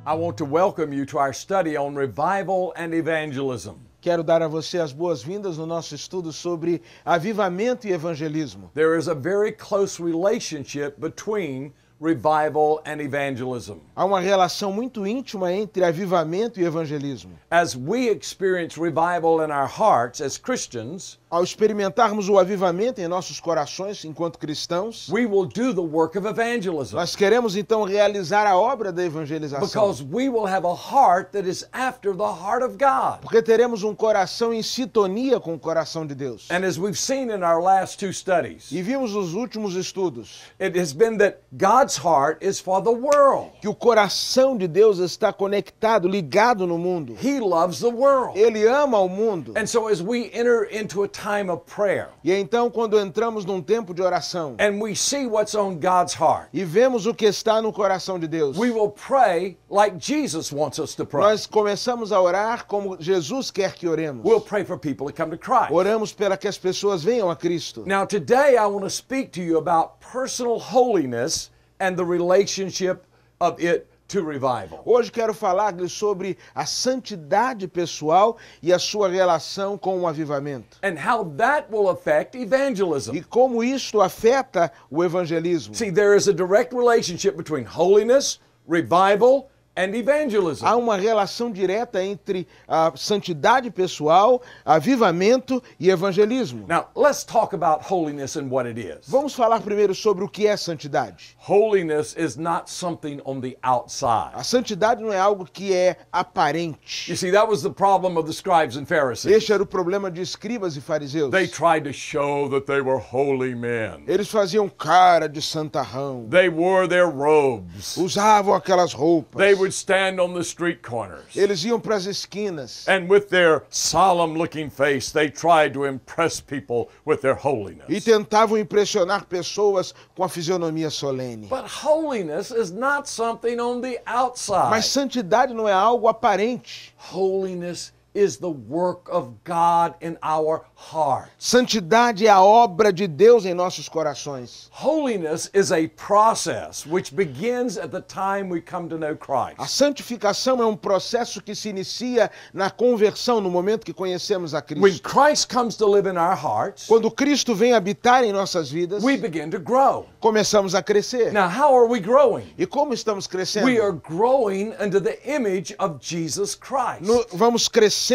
I want to welcome you to our study on revival and evangelism. Quero dar a você as boas-vindas no nosso estudo sobre avivamento e evangelismo. There is a very close relationship between revival and evangelism. Há uma relação muito íntima entre avivamento e evangelismo. As we experience revival in our hearts as Christians, Ao experimentarmos o avivamento em nossos corações enquanto cristãos, we will do the work of evangelism. nós queremos então realizar a obra da evangelização. Because we will have a heart that is after the heart of God. Porque teremos um coração em sintonia com o coração de Deus. And as we've seen in our last two studies, E vimos nos últimos estudos it has been that God's heart is for the world. que o coração de Deus está conectado, ligado no mundo. He loves the world. Ele ama o mundo. And so as we enter into a time of prayer E então, quando entramos num tempo de oração and we see what's on God's heart, e vemos o que está no coração de Deus, we will pray like Jesus wants us to pray. nós começamos a orar como Jesus quer que oremos. We'll pray for people to come to Christ. Oramos para que as pessoas venham a Cristo. Now today I want to speak to you about personal holiness and the relationship of it to revival. Hoje quero falar-lhes sobre a santidade pessoal e a sua relação com o avivamento. And how that will affect evangelism. E como isto afeta o evangelismo. See, there is a direct relationship between holiness, revival, and evangelism. Há uma relação direta entre a santidade pessoal, avivamento e evangelismo. Now, let's talk about holiness and what it is. Vamos falar primeiro sobre o que é santidade. Holiness is not something on the outside. A santidade não é algo que é aparente. You see, that was the problem of the scribes and Pharisees. Este era o problema de escribas e fariseus. They tried to show that they were holy men. Eles faziam cara de santarrão. They wore their robes. Usavam aquelas roupas. They would stand on the street corners. Eles iam para as esquinas. And with their solemn-looking face, they tried to impress people with their E holiness. tentavam impressionar pessoas com a fisionomia solene. But holiness is not something on the outside. Mas santidade não é algo aparente. Holiness is the work of God in our heart. Santidade é a obra de Deus em nossos corações. Holiness is a process which begins at the time we come to know A Christ. santificação é um processo que se inicia na conversão, no momento que conhecemos a When Cristo. Christ comes to live in our hearts, Quando Cristo vem habitar em nossas vidas, we begin to grow. começamos a crescer. Now, how are we growing? E como estamos crescendo? We are growing into the image of Jesus Christ. Vamos crescendo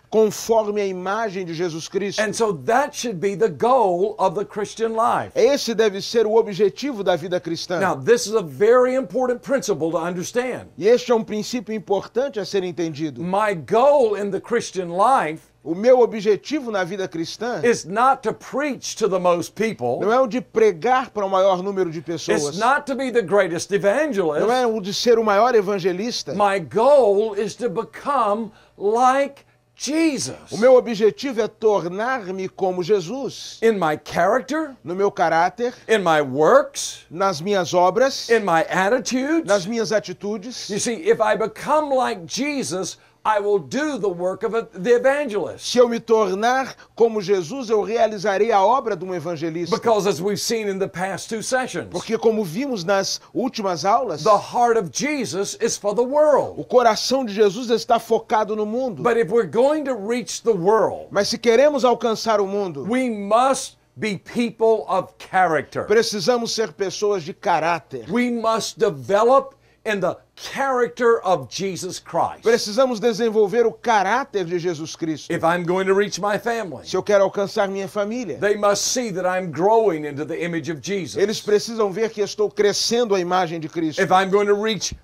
conforme a imagem de Jesus Cristo. And so that should be the goal of the Christian life. Esse deve ser o objetivo da vida cristã. Now, this is a very important principle to understand. E este é um princípio importante a ser entendido. My goal in the Christian life O meu objetivo na vida cristã is not to preach to the most people. não é o de pregar para o maior número de It's pessoas. not to be the greatest Não evangelist. é o de ser o maior evangelista. My goal is to become like Jesus. O meu objetivo é tornar-me como Jesus. In my character, No meu caráter, in my works, nas minhas obras, in my attitudes. nas minhas atitudes. You see, if I become like Jesus, I will do the work of the evangelist. Se eu me tornar como Jesus, eu realizarei a obra de um evangelista. Because as we've seen in the past two sessions, Porque como vimos nas últimas aulas, the heart of Jesus is for the world. o coração de Jesus está focado no mundo. But if we're going to reach the world, Mas se queremos alcançar o mundo, we must be people of character. precisamos ser pessoas de caráter. We must develop in the character of Jesus Christ. Precisamos desenvolver o caráter de Jesus Cristo. If I'm going to reach my family, Se eu quero alcançar minha família, they must see that I'm growing into the image of Jesus. eles precisam ver que estou crescendo a imagem de Cristo. If I'm going to reach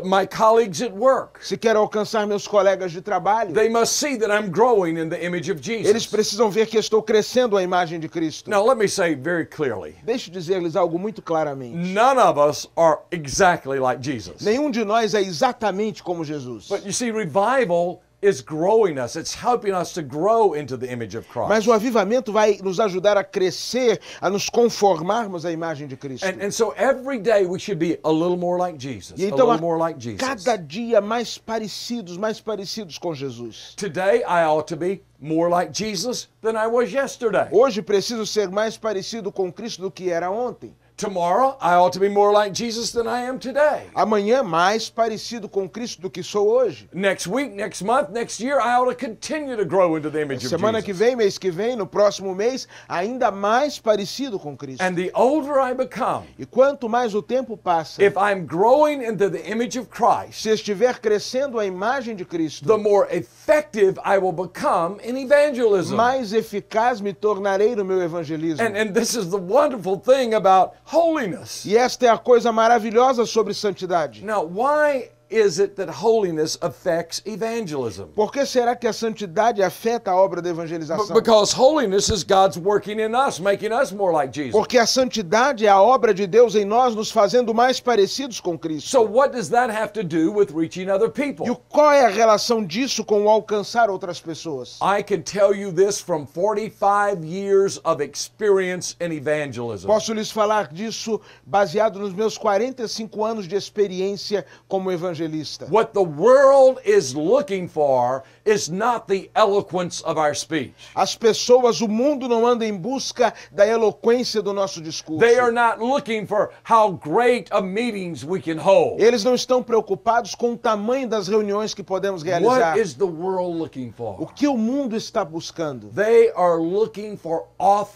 my colleagues at work, Se quero alcançar meus colegas de trabalho, they must see that I'm growing in the image of eles Jesus. precisam ver que estou crescendo a imagem de Cristo. Now let me say very clearly, Deixe eu dizer-lhes algo muito claramente. none of us are exactly like Jesus. Nenhum de nós é exatamente como Jesus. But you see, revival is growing us. It's helping us to grow into the image of Mas Christ. o avivamento vai nos ajudar a crescer, a nos conformarmos à imagem de Cristo. And so every day we should be a little more like Jesus. E A então, little more like Jesus. cada dia mais parecidos com Jesus. Today I ought to be more like Jesus than I was yesterday. Hoje preciso ser mais parecido com Cristo do que era ontem. Tomorrow, I ought to be more like Jesus than I am today. Amanhã, mais parecido com Cristo do que sou hoje. Next week, next month, next year, I ought to continue to grow into the image of Semana que Jesus. vem, mês que vem, no próximo mês, ainda mais parecido com Cristo. And the older I become, E quanto mais o tempo passa, if I'm growing into the image of Christ, se estiver crescendo a imagem de Cristo, the more effective I will become in evangelism. mais eficaz me tornarei no meu evangelismo. And this is the wonderful thing about holiness. E esta é a coisa maravilhosa sobre santidade. Now, why is it that holiness affects evangelism? Por que será que a santidade afeta a obra da evangelização? Because holiness is God's working in us, making us more like Jesus. Porque a santidade é a obra de Deus em nós, nos fazendo mais parecidos com Cristo. So what does that have to do with reaching other E people? qual é a relação disso com o alcançar outras pessoas? I can tell you this from 45 years of experience in evangelism. Posso lhes falar disso baseado nos meus 45 anos de experiência como evangelista. What the world is looking for is not the eloquence of our speech. As pessoas, o mundo não anda em busca da eloquência do nosso discurso. They are not looking for how great a meetings we can hold. Eles não estão preocupados com o tamanho das reuniões que podemos realizar. What is the world looking O for? que o mundo está buscando? They are looking for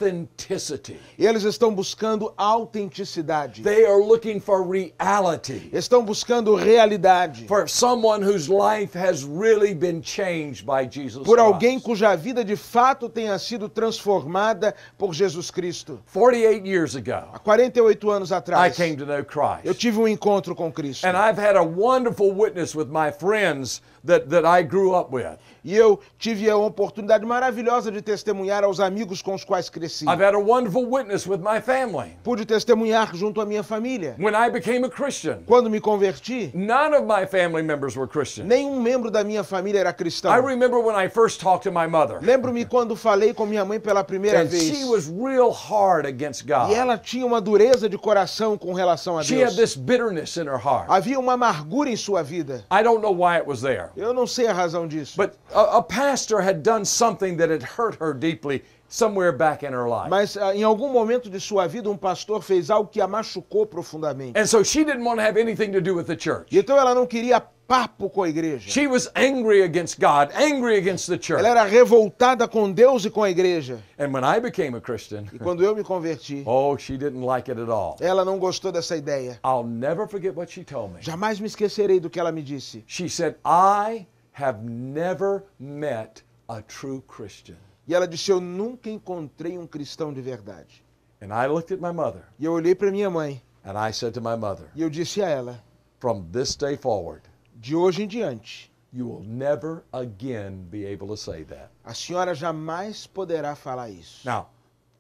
authenticity. Eles estão buscando autenticidade. They are looking for reality. Estão buscando realidade. For someone whose life has really been changed by Jesus Por alguém Christ. cuja vida de fato tenha sido transformada por Jesus Cristo. 48 years ago, Há 48 anos I atrás, came to know eu Christ. tive um encontro com Cristo. And I've had a wonderful witness with my friends that I grew up with. E eu tive a oportunidade maravilhosa de testemunhar aos amigos com os quais cresci. I've had a wonderful witness with my family. Pude testemunhar junto à minha família. When I became a Christian, Quando me converti, none of my family members were Christian. nenhum membro da minha família era cristão. I remember when I first talked to my mother. Lembro-me quando falei com minha mãe pela primeira And vez. she was real hard against E God. ela tinha uma dureza de coração com relação a She had Deus. this bitterness in her heart. Havia uma amargura em sua vida. I don't know why it was there. Eu não sei a razão disso. But a pastor had done something that had hurt her deeply somewhere back in her life. Mas em algum momento de sua vida, um pastor fez algo que a machucou profundamente. And so she didn't want to have anything to do with the church. E então ela não queria papo com a igreja. She was angry against God, angry against the church. Ela era revoltada com Deus e com a igreja. And when I became a Christian, E quando eu me converti, oh, she didn't like it at all. ela não gostou dessa ideia. I'll never forget what she told me. Jamais me esquecerei do que ela me disse. She said, I have never met a true Christian. E ela disse, eu nunca encontrei um cristão de verdade. And I looked at my mother E eu olhei para minha mãe and I said to my mother, e eu disse a ela, from this day forward, de hoje em diante, you will never again be able to say that. a senhora jamais poderá falar isso. Now,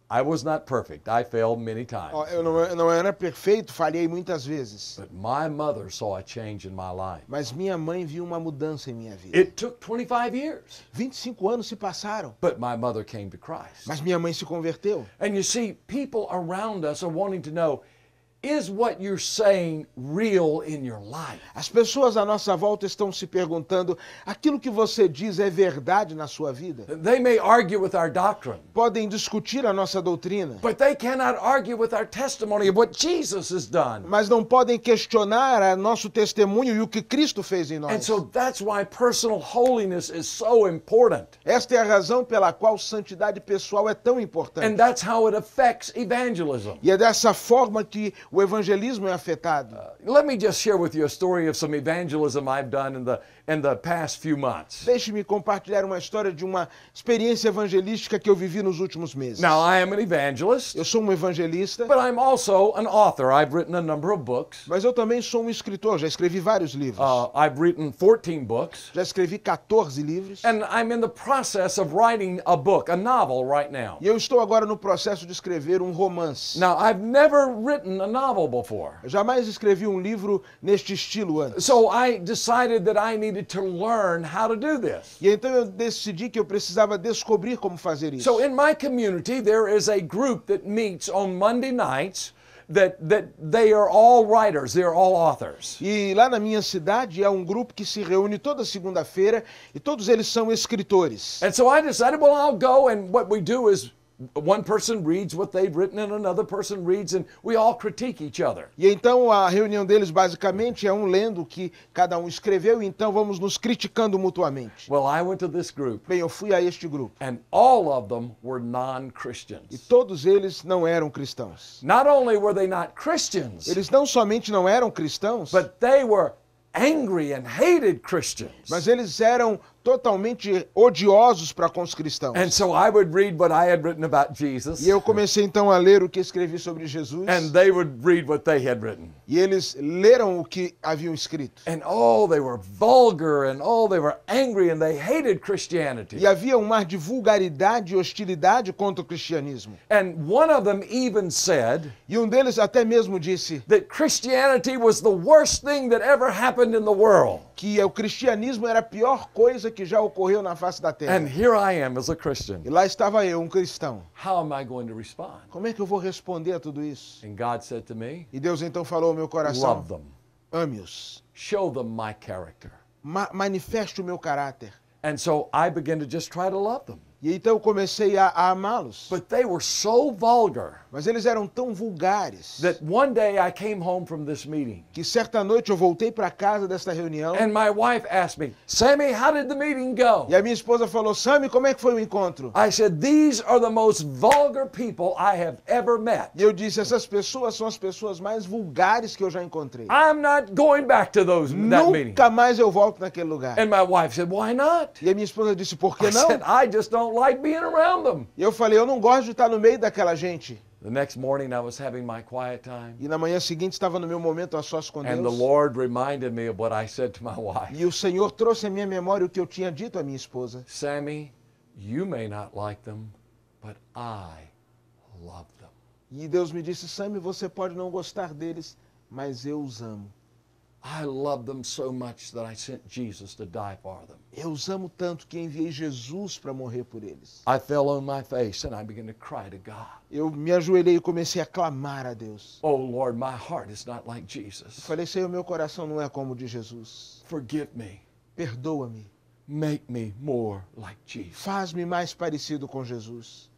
I was not perfect. I failed many times. Ó, eu não era perfeito, falhei muitas vezes. But my mother saw a change in my life. Mas minha mãe viu uma mudança em minha vida. It took 25 years, 25 anos se passaram, but my mother came to Christ. mas minha mãe se converteu. And you see, people around us are wanting to know, is what you're saying real in your life? As pessoas à nossa volta estão se perguntando, aquilo que você diz é verdade na sua vida? They may argue with our doctrine, Podem discutir a nossa doutrina, but they cannot argue with our testimony of what Jesus has done. mas não podem questionar a nosso testemunho e o que Cristo fez em And nós. so that's why personal holiness is so important. Esta é a razão pela qual santidade pessoal é tão importante. And that's how it affects evangelism. E é dessa forma que o evangelismo é afetado. Let me just share with you a story of some evangelism I've done in the past few months. Deixe-me compartilhar uma história de uma experiência evangelística que eu vivi nos últimos meses. Now, I am an evangelist, Eu sou um evangelista, but I'm also an author. I've written a number of books. mas eu também sou um escritor, já escrevi vários livros. I've written 14 books, Já escrevi 14 livros. and I'm in the process of writing a book, a novel right now. E eu estou agora no processo de escrever um romance. Now, I've never written a novel before. Eu jamais escrevi um livro neste estilo antes. So I decided that I needed to learn how to do this. E então eu decidi que eu precisava descobrir como fazer isso. So in my community, there is a group that meets on Monday nights that they are all writers, they're all authors. E lá na minha cidade há um grupo que se reúne toda segunda-feira e todos eles são escritores. And so I decided, well, I'll go, and what we do is one person reads what they've written and another person reads, and we all critique each other. E então a reunião deles basicamente é um lendo o que cada um escreveu e então vamos nos criticando mutuamente. Well, I went to this group, Bem, eu fui a este grupo and all of them were e non-Christians. todos eles não eram cristãos. Not only were they not Christians, Eles não somente não eram cristãos, but they were angry and hated Christians. mas eles eram totalmente odiosos para com os cristãos. And so I would read what I had written about Jesus, E eu comecei então a ler o que escrevi sobre Jesus, and they would read what they had written. e eles leram o que haviam escrito. And oh, they were vulgar, and oh, they were angry, and they hated Christianity. E havia um mar de vulgaridade e hostilidade contra o cristianismo. And one of them even said E um deles até mesmo disse that Christianity was the worst thing that ever happened in the world. que o cristianismo era a pior coisa que já ocorreu na face da terra. And here I am as a Christian. E lá estava eu, um cristão. How am I going to respond? Como é que eu vou responder a tudo isso? And God said to me, E Deus então falou ao meu coração: love them. ame-os. Show them my character. Manifeste o meu caráter. And so I began to just try to love them. E então eu comecei a amá-los. But they were so vulgar Mas eles eram tão vulgares that one day I came home from this meeting. que certa noite eu voltei para casa desta reunião And my wife asked me, Sammy, how did the meeting go? e a minha esposa falou: Sammy, como é que foi o encontro? I said, these are the most vulgar people I have ever met. E eu disse: essas pessoas são as pessoas mais vulgares que eu já encontrei. I'm not going back to that meeting. Nunca mais eu volto naquele lugar. And my wife said, why not? E a minha esposa disse: por que I não? said, I just don't like being around them. E eu falei: eu não gosto de estar no meio daquela gente. The next morning I was having my quiet time. E na manhã seguinte estava no meu momento a sós com And the Deus. Lord reminded me of what I said to my wife. E o Senhor trouxe à minha memória o que eu tinha dito à minha esposa. Sammy, you may not like them, but I love them. E Deus me disse: Sammy, você pode não gostar deles, mas eu os amo. I love them so much that I sent Jesus to die for them. Eu os amo tanto que enviei Jesus para morrer por eles. I fell on my face and I began to cry to God. Eu me ajoelhei e comecei a clamar a Deus. Oh Lord, my heart is not like Eu Jesus. falei: Senhor, meu coração não é como o de Jesus. Forgive me. Perdoa-me. Make me more like Jesus. Faz-me mais parecido com Jesus.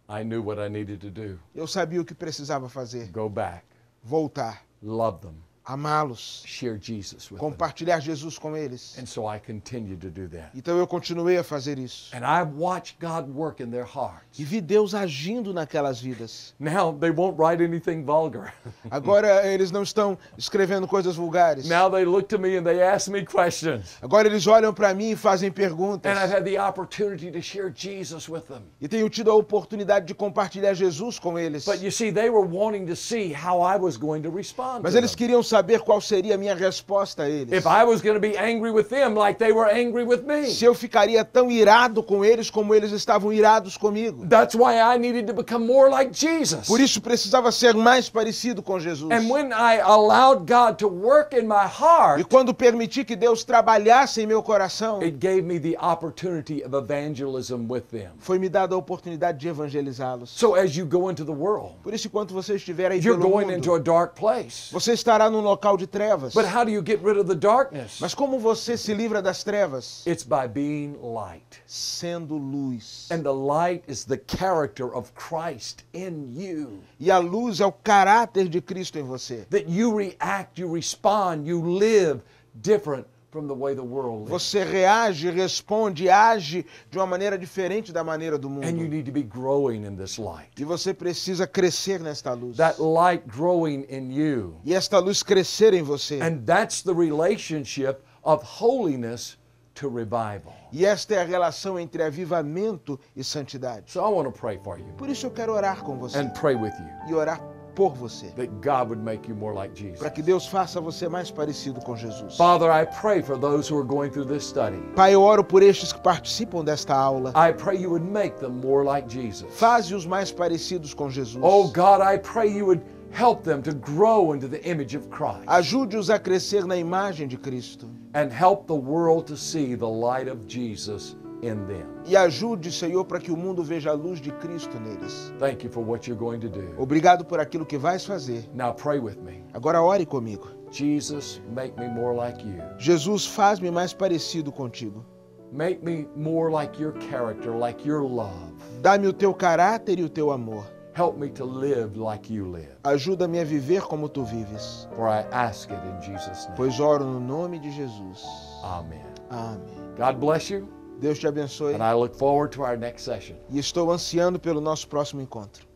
I knew what I needed to do. Eu sabia o que precisava fazer. Go back. Voltar. Love them. Amá-los. Share Jesus with them. Compartilhar Jesus com eles. And so I continued to do that. Então eu continuei a fazer isso. And I watched God work in their hearts. E vi Deus agindo naquelas vidas. Now they won't write anything vulgar. Agora eles não estão escrevendo coisas vulgares. Now they look to me and they ask me questions. Agora eles olham para mim e fazem perguntas. And I've had the opportunity to share Jesus with them. E tenho tido a oportunidade de compartilhar Jesus com eles. But you see, they were wanting to see how I was going to respond Mas to eles them. queriam saber qual seria a minha resposta a eles. If I was going to be angry with them like they were angry with me. Se eu ficaria tão irado com eles como eles estavam irados comigo. That's why I needed to become more like Jesus. Por isso precisava ser mais parecido com Jesus. And when I allowed God to work in my E heart, quando permiti que Deus trabalhasse em meu coração, it gave me the opportunity of evangelism with them. foi-me dada a oportunidade de evangelizá-los. So as you go into the world, Por isso, enquanto você estiver aí you're pelo going into a mundo, dark place. você estará num local de trevas. But how do you get rid of the darkness? Mas como você se livra das trevas? It's by being light. Sendo luz. And the light is the character of Christ in you. E a luz é o caráter de Cristo em você. That you react, you respond, you live different from the way the world lives. Você reage, responde, age de uma maneira diferente da maneira do mundo. And you need to be growing in this light. E você precisa crescer nesta luz. That light growing in you. E esta luz crescer em você. And that's the relationship of holiness to revival. E esta é a relação entre avivamento e santidade. So I want to pray for you Por isso eu quero orar com você. and pray with you E orar por você. that God would make you more like Jesus. Para que Deus faça você mais parecido com Jesus. Father, I pray for those who are going through this study. Pai, eu oro por estes que participam desta aula. I pray you would make them more like Jesus. Faze-os mais parecidos com Jesus. Oh God, I pray you would help them to grow into the image of Christ Ajude-os a crescer na imagem de Cristo. and help the world to see the light of Jesus in them. E ajude, Senhor, para que o mundo veja a luz de Cristo neles. Thank you for what you're going to do. Obrigado por aquilo que vais fazer. Now pray with me. Agora ore comigo. Jesus, make me more like you. Jesus, faz-me mais parecido contigo. Make me more like your character, like your love. Dá-me o teu caráter e o teu amor. Help me to live like you live. Ajuda-me a viver como tu vives. For I ask it in Jesus' name. Pois oro no nome de Jesus. Amen. Amém. God bless you, Deus te abençoe. and I look forward to our next session. E estou ansiando pelo nosso próximo encontro.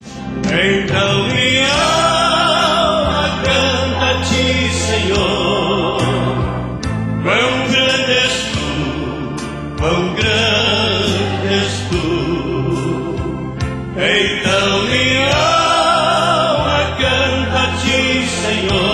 Então minha alma canta a ti, Senhor. Quão grande és tu, quão grande és tu. Então minha alma canta a ti, Senhor.